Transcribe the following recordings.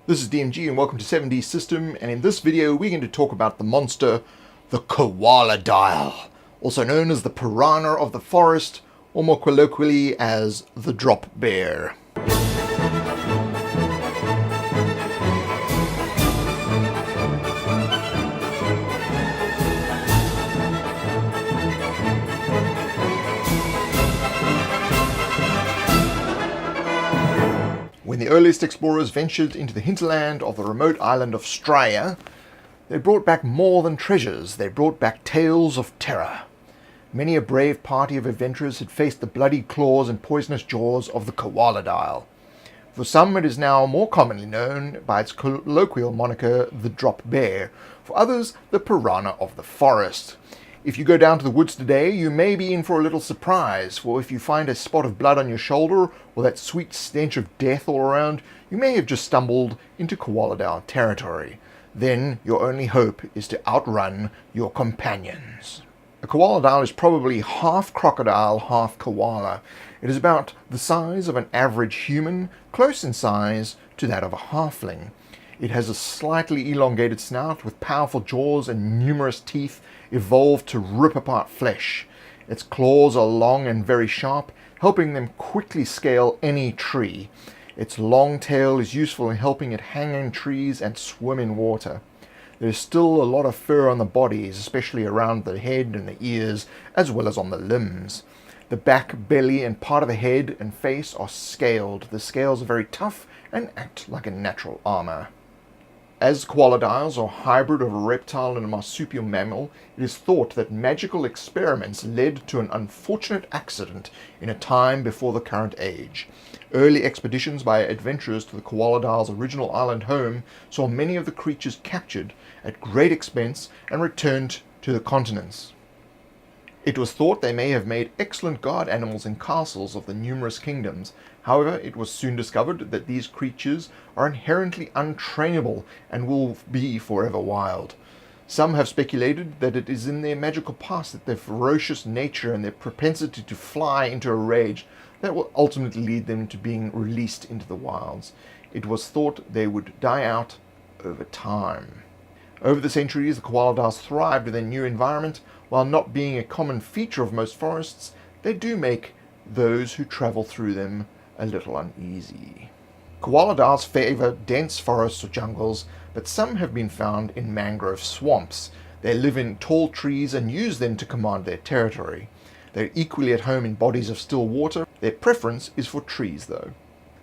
This is DMG and welcome to 7D System, and in this video we're going to talk about the monster, the Koaladile, also known as the piranha of the forest, or more colloquially as the drop bear. When the earliest explorers ventured into the hinterland of the remote island of Straya, they brought back more than treasures, they brought back tales of terror. Many a brave party of adventurers had faced the bloody claws and poisonous jaws of the Koaladile. For some it is now more commonly known by its colloquial moniker, the drop bear, for others the piranha of the forest. If you go down to the woods today, you may be in for a little surprise, for if you find a spot of blood on your shoulder, or that sweet stench of death all around, you may have just stumbled into Koaladile territory. Then your only hope is to outrun your companions. A Koaladile is probably half crocodile, half koala. It is about the size of an average human, close in size to that of a halfling. It has a slightly elongated snout with powerful jaws and numerous teeth evolved to rip apart flesh. Its claws are long and very sharp, helping them quickly scale any tree. Its long tail is useful in helping it hang in trees and swim in water. There is still a lot of fur on the bodies, especially around the head and the ears, as well as on the limbs. The back, belly, and part of the head and face are scaled. The scales are very tough and act like a natural armor. As koaladiles are a hybrid of a reptile and a marsupial mammal, it is thought that magical experiments led to an unfortunate accident in a time before the current age. Early expeditions by adventurers to the koaladile's original island home saw many of the creatures captured at great expense and returned to the continents. It was thought they may have made excellent guard animals in castles of the numerous kingdoms. However, it was soon discovered that these creatures are inherently untrainable and will be forever wild. Some have speculated that it is in their magical past that their ferocious nature and their propensity to fly into a rage that will ultimately lead them to being released into the wilds. It was thought they would die out over time. Over the centuries, the koaladiles thrived in their new environment. While not being a common feature of most forests, they do make those who travel through them a little uneasy. Koaladiles favor dense forests or jungles, but some have been found in mangrove swamps. They live in tall trees and use them to command their territory. They're equally at home in bodies of still water. Their preference is for trees, though.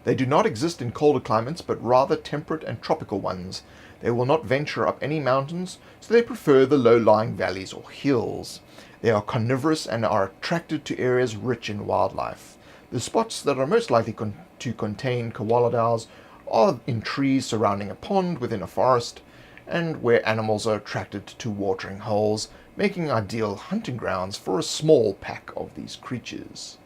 They do not exist in colder climates, but rather temperate and tropical ones. They will not venture up any mountains, so they prefer the low-lying valleys or hills. They are carnivorous and are attracted to areas rich in wildlife. The spots that are most likely to contain koaladiles are in trees surrounding a pond within a forest, and where animals are attracted to watering holes, making ideal hunting grounds for a small pack of these creatures.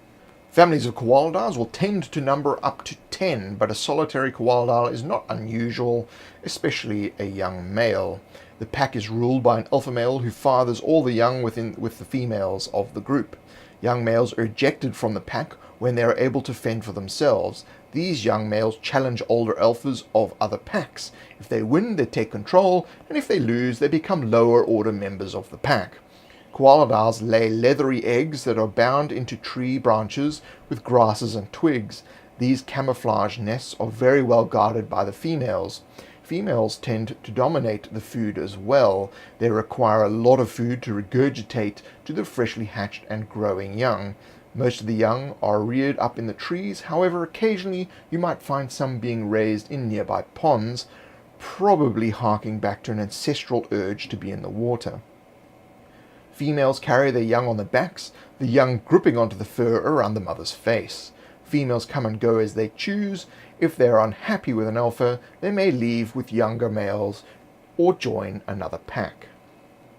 Families of koaladiles will tend to number up to 10, but a solitary koaladile is not unusual, especially a young male. The pack is ruled by an alpha male who fathers all the young with the females of the group. Young males are ejected from the pack when they are able to fend for themselves. These young males challenge older alphas of other packs. If they win, they take control, and if they lose, they become lower order members of the pack. Koaladiles lay leathery eggs that are bound into tree branches with grasses and twigs. These camouflage nests are very well guarded by the females. Females tend to dominate the food as well. They require a lot of food to regurgitate to the freshly hatched and growing young. Most of the young are reared up in the trees, however occasionally you might find some being raised in nearby ponds, probably harking back to an ancestral urge to be in the water. Females carry their young on their backs, the young gripping onto the fur around the mother's face. Females come and go as they choose. If they are unhappy with an alpha, they may leave with younger males or join another pack.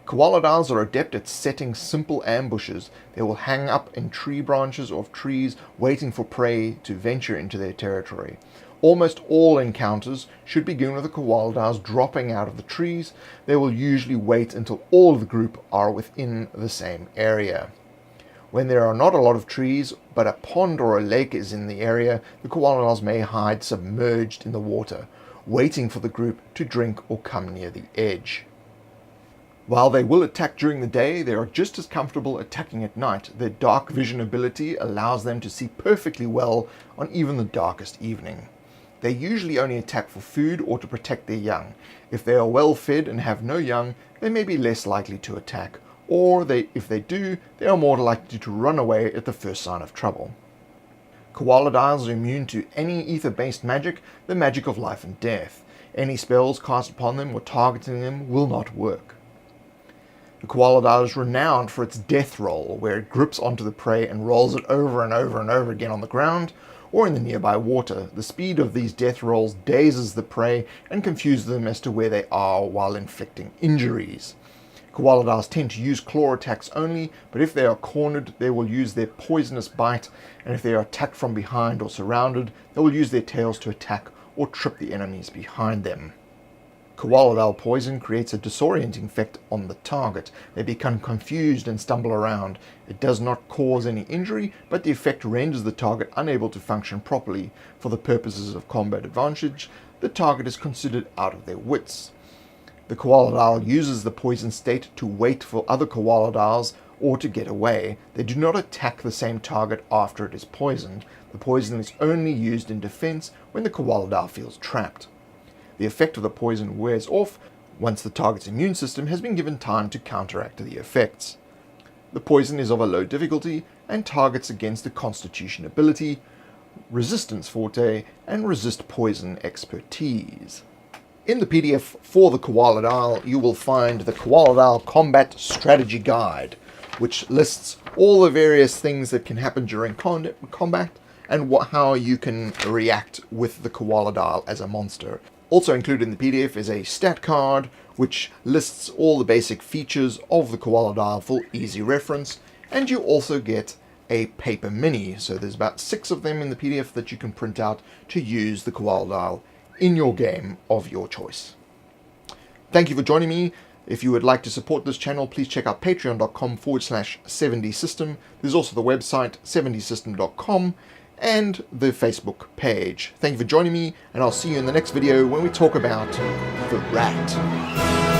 Koaladiles are adept at setting simple ambushes. They will hang up in tree branches of trees, waiting for prey to venture into their territory. Almost all encounters should begin with the koaladiles dropping out of the trees. They will usually wait until all of the group are within the same area. When there are not a lot of trees, but a pond or a lake is in the area, the koaladiles may hide submerged in the water. waiting for the group to drink or come near the edge. While they will attack during the day, they are just as comfortable attacking at night. Their dark vision ability allows them to see perfectly well on even the darkest evening. They usually only attack for food or to protect their young. If they are well fed and have no young, they may be less likely to attack, or if they do, they are more likely to run away at the first sign of trouble. Koaladiles are immune to any ether-based magic, the magic of life and death. Any spells cast upon them or targeting them will not work. The Koaladile is renowned for its death roll, where it grips onto the prey and rolls it over and over and over again on the ground or in the nearby water. The speed of these death rolls dazes the prey and confuses them as to where they are while inflicting injuries. Koaladiles tend to use claw attacks only, but if they are cornered, they will use their poisonous bite, and if they are attacked from behind or surrounded, they will use their tails to attack or trip the enemies behind them. Koaladile poison creates a disorienting effect on the target. They become confused and stumble around. It does not cause any injury, but the effect renders the target unable to function properly. For the purposes of combat advantage, the target is considered out of their wits. The Koaladile uses the poison state to wait for other Koaladiles or to get away. They do not attack the same target after it is poisoned. The poison is only used in defense when the Koaladile feels trapped. The effect of the poison wears off once the target's immune system has been given time to counteract the effects. The poison is of a low difficulty and targets against the Constitution ability, Resistance Forte, and Resist Poison expertise. In the PDF for the Koaladile, you will find the Koaladile Combat Strategy Guide, which lists all the various things that can happen during combat and how you can react with the Koaladile as a monster. Also included in the PDF is a stat card, which lists all the basic features of the Koaladile for easy reference, and you also get a paper mini. So there's about 6 of them in the PDF that you can print out to use the Koaladile in your game of your choice. Thank you for joining me. If you would like to support this channel, please check out patreon.com/70system. There's also the website 70system.com and the Facebook page. Thank you for joining me, and I'll see you in the next video when we talk about the rat.